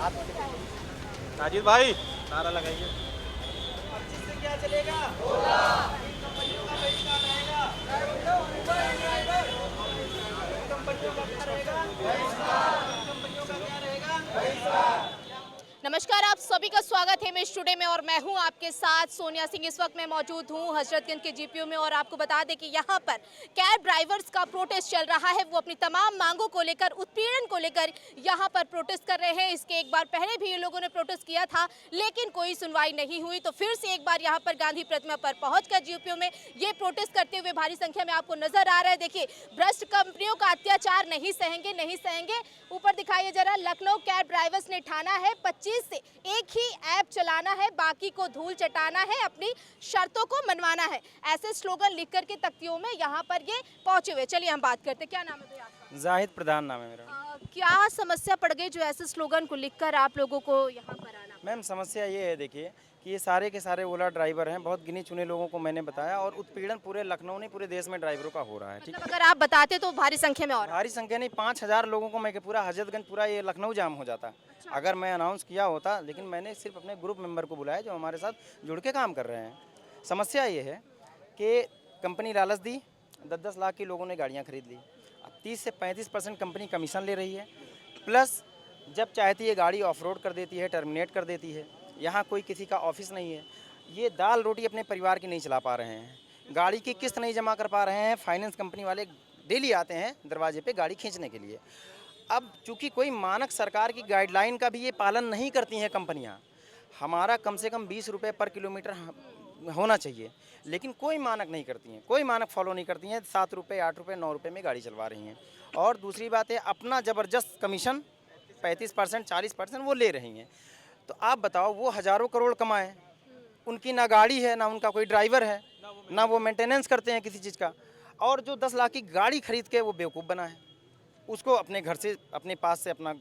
साजिद भाई नारा लगाइए। से क्या चलेगा? कंपनियों का बहिष्कार रहेगा। कंपनियों का क्या रहेगा? कंपनियों का क्या रहेगा? नमस्कार, आप सभी का स्वागत है मैं स्टूडियो में और मैं हूं आपके साथ सोनिया सिंह। इस वक्त मैं मौजूद हूं हजरतगंज के जीपीओ में और आपको बता दें कि यहां पर कैब ड्राइवर्स का प्रोटेस्ट चल रहा है। वो अपनी तमाम मांगों को लेकर, उत्पीड़न को लेकर यहां पर प्रोटेस्ट कर रहे हैं। इसके एक बार पहले भी ये लोगों ने प्रोटेस्ट किया था, लेकिन कोई सुनवाई नहीं हुई। तो फिर से एक बार यहाँ पर गांधी प्रतिमा पर पहुंचकर जीपीओ में ये प्रोटेस्ट करते हुए भारी संख्या में आपको नजर आ रहा है। देखिए, भ्रष्ट कंपनियों का अत्याचार नहीं सहेंगे, नहीं सहेंगे। ऊपर दिखाइए जरा, लखनऊ कैब ड्राइवर्स ने ठाना है 25 से एक ही ऐप चलाना है, बाकी को धूल चटाना है, अपनी शर्तों को मनवाना है। ऐसे स्लोगन लिख करके तख्तियों में यहाँ पर ये पहुंचे हुए। चलिए हम बात करते हैं। क्या नाम है भैया आपका? जाहिद प्रधान नाम है मेरा। क्या समस्या पड़ गई जो ऐसे स्लोगन को लिखकर आप लोगों को यहाँ पर आना? मैम समस्या ये है, देखिए कि ये सारे के सारे ओला ड्राइवर हैं, बहुत गिने चुने लोगों को मैंने बताया, और उत्पीड़न पूरे लखनऊ नहीं पूरे देश में ड्राइवरों का हो रहा है। ठीक मतलब अगर आप बताते तो भारी संख्या में और भारी संख्या नहीं, 5,000 लोगों को मैं पूरा हजरतगंज पूरा ये लखनऊ जाम हो जाता अगर मैं अनाउंस किया होता। लेकिन मैंने सिर्फ अपने ग्रुप मेंबर को बुलाया जो हमारे साथ जुड़ के काम कर रहे हैं। समस्या ये है कि कंपनी लालच दी, 10-10 लाख की लोगों ने गाड़ियाँ खरीद ली। अब 30 से 35% कंपनी कमीशन ले रही है, प्लस जब चाहती है गाड़ी ऑफ रोड कर देती है, टर्मिनेट कर देती है। यहाँ कोई किसी का ऑफिस नहीं है, ये दाल रोटी अपने परिवार की नहीं चला पा रहे हैं, गाड़ी की किस्त नहीं जमा कर पा रहे हैं। फाइनेंस कंपनी वाले डेली आते हैं दरवाजे पे गाड़ी खींचने के लिए। अब चूंकि कोई मानक सरकार की गाइडलाइन का भी ये पालन नहीं करती हैं कंपनियां, हमारा कम से कम 20 रुपये पर किलोमीटर होना चाहिए, लेकिन कोई मानक नहीं करती हैं, कोई मानक फॉलो नहीं करती हैं। 7 रुपये, 8 रुपये, 9 रुपये में गाड़ी चलवा रही हैं। और दूसरी बात है, अपना ज़बरदस्त कमीशन 35%, 40% वो ले रही हैं। तो आप बताओ, वो हज़ारों करोड़ कमाएं, उनकी ना गाड़ी है, ना उनका कोई ड्राइवर है, ना वो मेंटेनेंस करते हैं किसी चीज़ का। और जो 10 लाख की गाड़ी खरीद के वो बेवकूफ़ बना है, उसको अपने घर से, अपने पास से अपना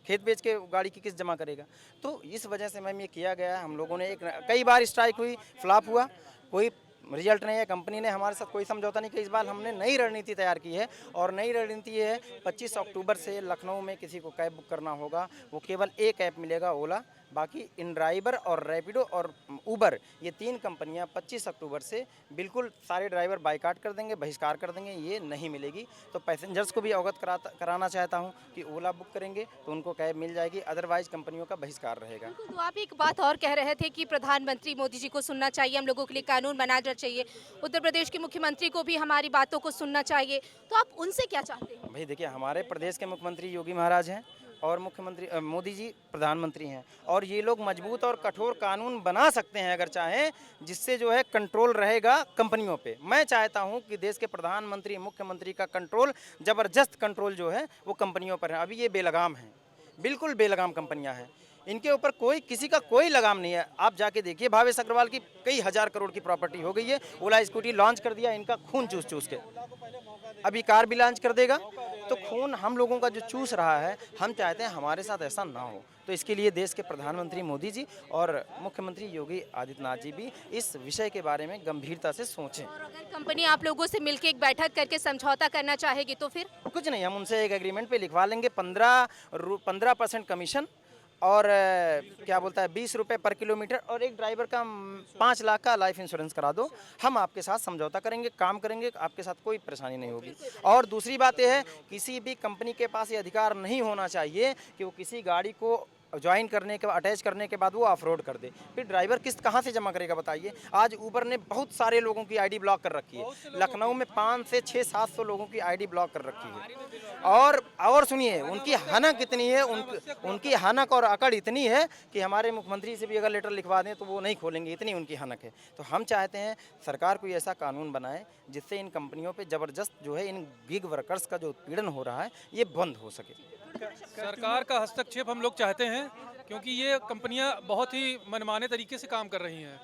खेत बेच के गाड़ी की किस्त जमा करेगा। तो इस वजह से मैम ये किया गया है। हम लोगों ने कई बार स्ट्राइक हुई, फ्लॉप हुआ, कोई रिजल्ट नहीं है। कंपनी ने हमारे साथ कोई समझौता नहीं किया। इस बार हमने नई रणनीति तैयार की है, और नई रणनीति ये है 25 अक्टूबर से लखनऊ में किसी को कैब बुक करना होगा, वो केवल एक ऐप मिलेगा, ओला। बाकी इन ड्राइवर और रैपिडो और उबर, ये 3 कंपनियां 25 अक्टूबर से बिल्कुल सारे ड्राइवर बाइकाट कर देंगे, बहिष्कार कर देंगे, ये नहीं मिलेगी। तो पैसेंजर्स को भी अवगत कराना चाहता हूं कि ओला बुक करेंगे तो उनको कैब मिल जाएगी, अदरवाइज कंपनियों का बहिष्कार रहेगा। तो आप एक बात और कह रहे थे कि प्रधानमंत्री मोदी जी को सुनना चाहिए, हम लोगों के लिए कानून बनाना चाहिए, उत्तर प्रदेश के मुख्यमंत्री को भी हमारी बातों को सुनना चाहिए। तो आप उनसे क्या चाहते हैं? भाई देखिए, हमारे प्रदेश के मुख्यमंत्री योगी महाराज हैं और मुख्यमंत्री मोदी जी प्रधानमंत्री हैं, और ये लोग मजबूत और कठोर कानून बना सकते हैं अगर चाहें, जिससे जो है कंट्रोल रहेगा कंपनियों पे। मैं चाहता हूं कि देश के प्रधानमंत्री, मुख्यमंत्री का कंट्रोल, ज़बरदस्त कंट्रोल जो है वो कंपनियों पर है। अभी ये बेलगाम हैं, बिल्कुल बेलगाम कंपनियां हैं, इनके ऊपर कोई किसी का कोई लगाम नहीं है। आप जाके देखिए, भावेश अग्रवाल की कई हजार करोड़ की प्रॉपर्टी हो गई है। ओला स्कूटी लॉन्च कर दिया, इनका खून चूस चूस के, अभी कार भी लॉन्च कर देगा। तो खून हम लोगों का जो चूस रहा है, हम चाहते हैं हमारे साथ ऐसा ना हो। तो इसके लिए देश के प्रधानमंत्री मोदी जी और मुख्यमंत्री योगी आदित्यनाथ जी भी इस विषय के बारे में गंभीरता से सोचें। और अगर कंपनी आप लोगों से मिलकर एक बैठक करके समझौता करना चाहेगी तो फिर? कुछ नहीं, हम उनसे एक एग्रीमेंट पे लिखवा लेंगे, 15% कमीशन, और क्या बोलता है 20 रुपये पर किलोमीटर, और एक ड्राइवर का 5 लाख का लाइफ इंश्योरेंस करा दो। हम आपके साथ समझौता करेंगे, काम करेंगे, आपके साथ कोई परेशानी नहीं होगी। और दूसरी बात यह है, किसी भी कंपनी के पास ये अधिकार नहीं होना चाहिए कि वो किसी गाड़ी को ज्वाइन करने के बाद, अटैच करने के बाद वो ऑफ रोड कर दे। फिर ड्राइवर किस्त कहाँ से जमा करेगा बताइए? आज ऊबर ने बहुत सारे लोगों की आईडी ब्लॉक कर रखी है, लखनऊ में 500 से 600-700 लोगों की आईडी ब्लॉक कर रखी है। और सुनिए, उनकी हनक इतनी है, उनकी हनक और अकड़ इतनी है कि हमारे मुख्यमंत्री से भी अगर लेटर लिखवा दें तो वो नहीं खोलेंगे, इतनी उनकी हनक है। तो हम चाहते हैं सरकार कोई ऐसा कानून बनाए जिससे इन कंपनियों पे ज़बरदस्त जो है, इन गिग वर्कर्स का जो उत्पीड़न हो रहा है ये बंद हो सके। सरकार का हस्तक्षेप हम लोग चाहते हैं, क्योंकि ये कंपनियां बहुत ही मनमाने तरीके से काम कर रही हैं।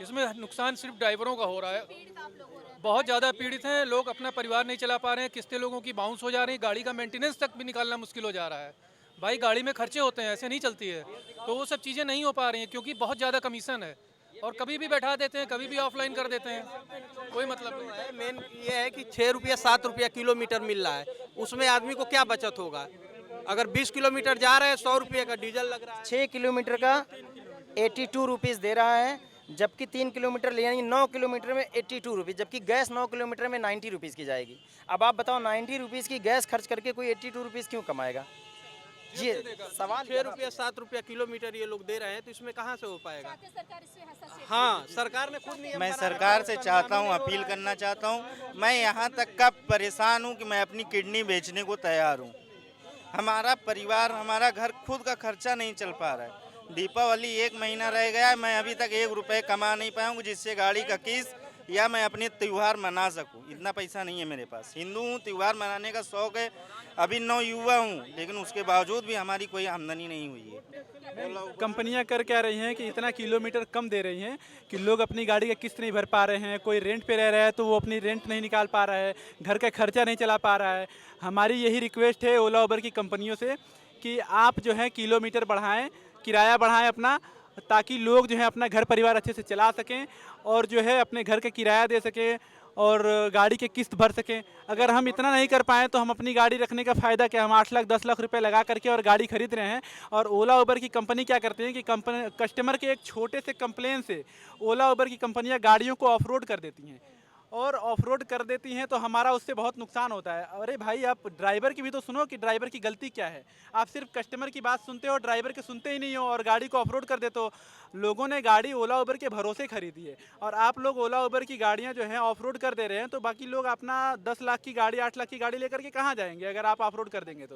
इसमें नुकसान सिर्फ ड्राइवरों का हो रहा है, बहुत ज़्यादा पीड़ित हैं लोग, अपना परिवार नहीं चला पा रहे हैं, किस्तें लोगों की बाउंस हो जा रही हैं, गाड़ी का मेंटेनेंस तक भी निकालना मुश्किल हो जा रहा है। भाई गाड़ी में खर्चे होते हैं, ऐसे नहीं चलती है, तो वो सब चीज़ें नहीं हो पा रही हैं क्योंकि बहुत ज़्यादा कमीशन है, और कभी भी बैठा देते हैं, कभी भी ऑफलाइन कर देते हैं, कोई मतलब नहीं है। मेन ये है कि 6 रुपया 7 रुपया किलोमीटर मिल रहा है, उसमें आदमी को क्या बचत होगा? अगर 20 किलोमीटर जा रहे हैं 100 रुपये का डीजल लग रहा है। 6 किलोमीटर का 82 रुपीज़ दे रहा है, जबकि 3 किलोमीटर यानी 9 किलोमीटर में 82 रुपीज़, जबकि गैस 9 किलोमीटर में 90 रुपीज़ की जाएगी। अब आप बताओ 90 रुपीज़ की गैस खर्च करके कोई 82 रुपीज़ क्यों कमाएगा? ये सवाल 6 रुपये 7 रुपये किलोमीटर ये लोग दे रहे हैं, तो इसमें कहाँ से हो पाएगा? सरकार इसमें हस्तक्षेप हाँ, सरकार ने खुद नियम मैं बना सरकार रखा से है। चाहता हूं, अपील करना चाहता हूं, मैं यहां तक का परेशान हूं कि मैं अपनी किडनी बेचने को तैयार हूं। हमारा परिवार, हमारा घर खुद का खर्चा नहीं चल पा रहा है। दीपावली 1 महीना रह गया है, मैं अभी तक 1 रुपये कमा नहीं पाया हूं जिससे गाड़ी का किस्त या मैं अपने त्यौहार मना सकूं। इतना पैसा नहीं है मेरे पास। हिंदू हूं, त्यौहार मनाने का शौक़ है, अभी नवयुवा हूं, लेकिन उसके बावजूद भी हमारी कोई आमदनी नहीं हुई है। कंपनियां कर क्या रही हैं कि इतना किलोमीटर कम दे रही हैं कि लोग अपनी गाड़ी का किस्त नहीं भर पा रहे हैं। कोई रेंट पे रह रहा है तो वो अपनी रेंट नहीं निकाल पा रहा है, घर का खर्चा नहीं चला पा रहा है। हमारी यही रिक्वेस्ट है ओला उबर की कंपनियों से कि आप जो है किलोमीटर बढ़ाएं, किराया बढ़ाएं अपना, ताकि लोग जो है अपना घर परिवार अच्छे से चला सकें और जो है अपने घर का किराया दे सकें और गाड़ी के किस्त भर सकें। अगर हम इतना नहीं कर पाएँ तो हम अपनी गाड़ी रखने का फ़ायदा क्या? हम 8 लाख 10 लाख रुपए लगा करके और गाड़ी खरीद रहे हैं। और ओला उबर की कंपनी क्या करते हैं कि कंपनी कस्टमर के एक छोटे से कंप्लेन से ओला उबर की कंपनियां गाड़ियों को ऑफ रोड कर देती हैं, और ऑफ रोड कर देती हैं तो हमारा उससे बहुत नुकसान होता है। अरे भाई, आप ड्राइवर की भी तो सुनो कि ड्राइवर की गलती क्या है। आप सिर्फ कस्टमर की बात सुनते हो, ड्राइवर के सुनते ही नहीं हो और गाड़ी को ऑफ रोड कर देते हो। लोगों ने गाड़ी ओला उबर के भरोसे खरीदी है और आप लोग ओला उबर की गाड़ियां जो हैं ऑफ रोड कर दे रहे हैं, तो बाकी लोग अपना 10 लाख की गाड़ी 8 लाख की गाड़ी लेकर के कहाँ जाएंगे अगर आप ऑफ रोड कर देंगे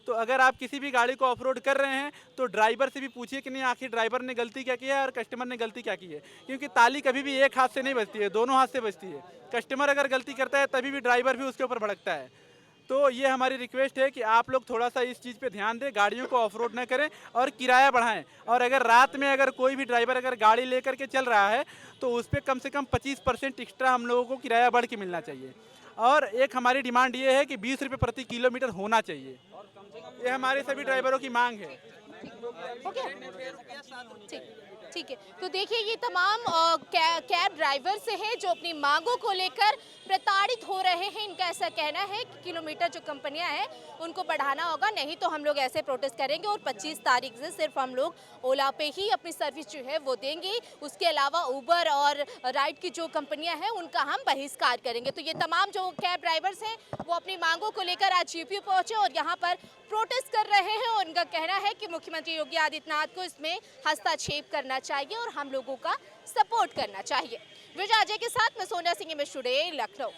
तो अगर आप किसी भी गाड़ी को ऑफ रोड कर रहे हैं तो ड्राइवर से भी पूछिए कि नहीं आखिर ड्राइवर ने गलती क्या की है और कस्टमर ने गलती क्या की है। क्योंकि ताली कभी भी एक हाथ से नहीं बजती है, दोनों हाथ से बजती है। कस्टमर अगर गलती करता है तभी भी ड्राइवर भी उसके ऊपर भड़कता है। तो ये हमारी रिक्वेस्ट है कि आप लोग थोड़ा सा इस चीज़ पे ध्यान दें, गाड़ियों को ऑफ रोड न करें और किराया बढ़ाएं। और अगर रात में अगर कोई भी ड्राइवर अगर गाड़ी लेकर के चल रहा है तो उस पर कम से कम 25% एक्स्ट्रा हम लोगों को किराया बढ़ के मिलना चाहिए। और एक हमारी डिमांड ये है कि 20 रुपये प्रति किलोमीटर होना चाहिए। ये हमारे सभी ड्राइवरों की मांग है। ठीक है। तो देखिए, ये तमाम कैब ड्राइवर से हैं जो अपनी मांगों को लेकर प्रताड़ित हो रहे हैं। इनका ऐसा कहना है कि किलोमीटर जो कंपनियां हैं उनको बढ़ाना होगा, नहीं तो हम लोग ऐसे प्रोटेस्ट करेंगे और 25 तारीख से सिर्फ हम लोग ओला पे ही अपनी सर्विस जो है वो देंगे। उसके अलावा उबर और राइड की जो कंपनियां हैं उनका हम बहिष्कार करेंगे। तो ये तमाम जो कैब ड्राइवर्स हैं वो अपनी मांगों को लेकर आज जीपीयू पहुंचे और यहाँ पर प्रोटेस्ट कर रहे हैं और उनका कहना है कि मुख्यमंत्री योगी आदित्यनाथ को इसमें हस्तक्षेप करना चाहिए और हम लोगों का सपोर्ट करना चाहिए। विजय अजय के साथ मैं सोनिया सिंह, इमेज टुडे, लखनऊ।